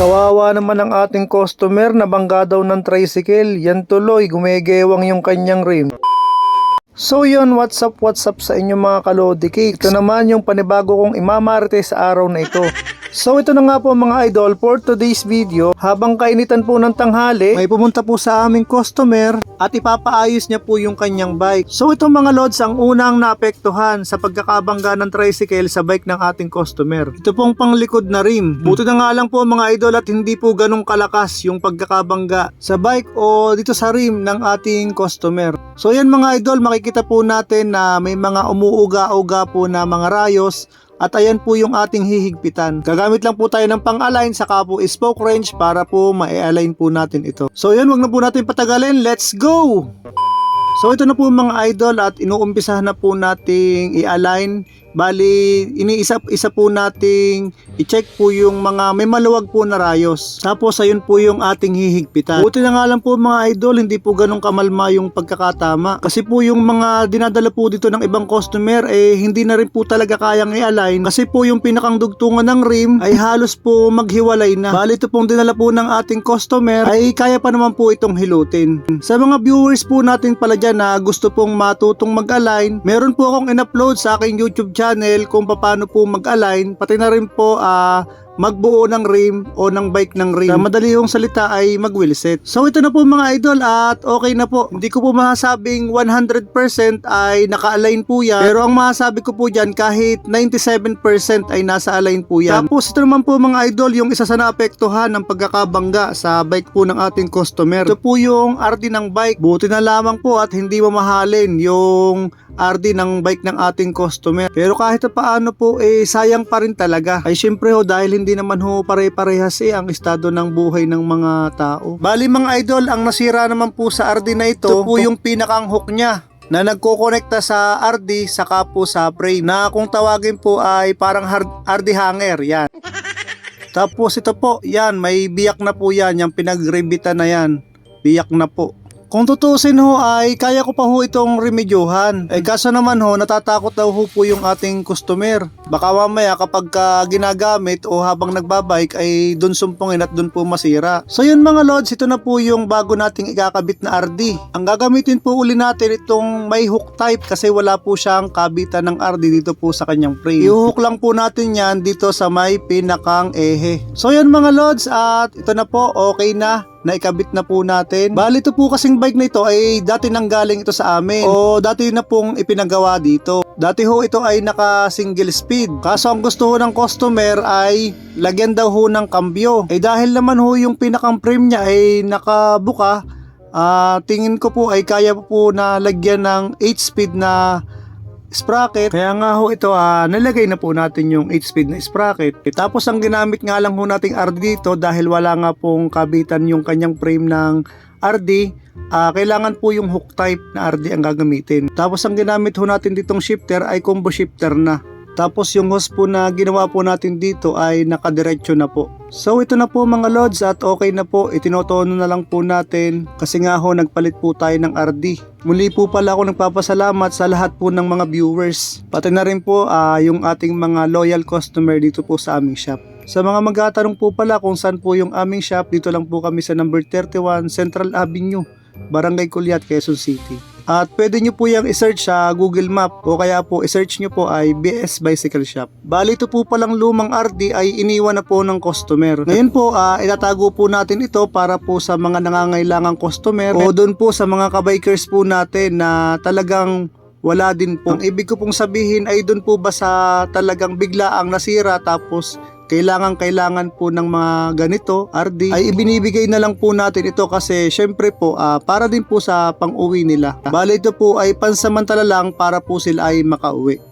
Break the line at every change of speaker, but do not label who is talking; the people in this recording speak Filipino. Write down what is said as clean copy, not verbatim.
Kawawa naman ang ating customer na bangga daw ng tricycle. Yan tuloy, gumegewang yung kanyang rim. So yun, what's up sa inyo mga kalodi cake. Ito naman yung panibago kong imamarte sa araw na ito. So ito na nga po mga idol for today's video. Habang kainitan po ng tanghali, may pumunta po sa aming customer at ipapaayos niya po yung kanyang bike. So itong mga lods ang unang naapektuhan sa pagkakabangga ng tricycle sa bike ng ating customer. Ito pong panglikod na rim. Buti na nga lang po mga idol at hindi po ganong kalakas yung pagkakabangga sa bike o dito sa rim ng ating customer. So yan mga idol, makikita po natin na may mga umuuga-uga po na mga rayos. At ayan po yung ating hihigpitan. Gagamit lang po tayo ng pang-align saka po spoke wrench para po ma-align po natin ito. So yun, wag na po natin patagalin. Let's go! So ito na po mga idol at inuumpisahan na po nating i-align. Bali, iniisa-isa po nating i-check po yung mga may maluwag po na rayos. Tapos ayun po yung ating hihigpitan. Buti na nga lang po mga idol, hindi po ganun kamalma yung pagkakatama. Kasi po yung mga dinadala po dito ng ibang customer hindi na rin po talaga kayang i-align. Kasi po yung pinakang dugtungan ng rim ay halos po maghiwalay na. Bali ito pong dinala po ng ating customer ay kaya pa naman po itong hilutin. Sa mga viewers po natin pala dyan na gusto pong matutong mag-align, meron po akong in-upload sa aking YouTube channel kung paano po mag-align, pati na rin po magbuo ng rim o ng bike ng rim. Sa madali yung salita ay mag-wheel set. So ito na po mga idol at okay na po. Hindi ko po masasabing 100% ay naka-align po yan. Pero ang masasabi ko po dyan kahit 97% ay nasa align po yan. Tapos ito naman po mga idol yung isa sa naapektuhan ng pagkakabangga sa bike po ng ating customer. Ito po yung RD ng bike. Buti na lamang po at hindi mamahalin yung RD ng bike ng ating customer. Pero kahit paano po sayang pa rin talaga. Ay syempre dahil hindi naman pare-parehas ang estado ng buhay ng mga tao. Bali mga idol, ang nasira naman po sa RD na ito po yung pinakang hook niya na nagko-connecta sa RD saka po sa frame na kung tawagin po ay parang RD hanger yan. Tapos ito po, yan may biyak na po yan, yung pinagribitan na yan, biyak na po. Kung tutusin ay kaya ko pa itong remedyohan. Kaso naman natatakot daw po yung ating customer. Baka mamaya kapag ginagamit o habang nagbabike ay dun sumpungin at dun po masira. So yun mga lods, ito na po yung bago nating ikakabit na RD. Ang gagamitin po uli natin itong may hook type kasi wala po siyang kabitan ng RD dito po sa kanyang frame. I-hook lang po natin yan dito sa may pinakang ehe. So yun mga lods at ito na po, okay na. Naikabit na po natin. Bali ito po kasing bike na ito ay dati nang galing ito sa amin o dati na pong ipinagawa dito. Dati ito ay naka single speed. Kaso ang gusto ng customer ay lagyan daw ng kambyo. Dahil naman yung pinakang frame niya ay nakabuka, tingin ko po ay kaya po na lagyan ng 8 speed na sprocket. Kaya nga ito nalagay na po natin yung 8-speed na sprocket. Tapos ang ginamit nga lang nating RD dito dahil wala nga pong kabitan yung kanyang frame ng RD, kailangan po yung hook type na RD ang gagamitin. Tapos ang ginamit natin ditong shifter ay combo shifter na. Tapos yung hose po na ginawa po natin dito ay nakadiretso na po. So ito na po mga lods at okay na po. Itinotono na lang po natin kasi nga nagpalit po tayo ng RD. Muli po pala ako nagpapasalamat sa lahat po ng mga viewers. Pati na rin po yung ating mga loyal customer dito po sa aming shop. Sa mga magtatanong po pala kung saan po yung aming shop, dito lang po kami sa number 31 Central Avenue, Barangay Culiat, Quezon City. At pwede nyo po yung i-search sa Google Map o kaya po i-search nyo po ay BS Bicycle Shop. Bali ito po palang lumang RD ay iniwan na po ng customer. Ngayon po itatago po natin ito para po sa mga nangangailangang customer o doon po sa mga kabikers po natin na talagang wala din po. Ang ibig ko pong sabihin ay doon po ba sa talagang biglaang nasira tapos kailangan po ng mga ganito RD ay ibinibigay na lang po natin ito kasi syempre po para din po sa pang-uwi nila. Bali ito po ay pansamantala lang para po sila ay makauwi.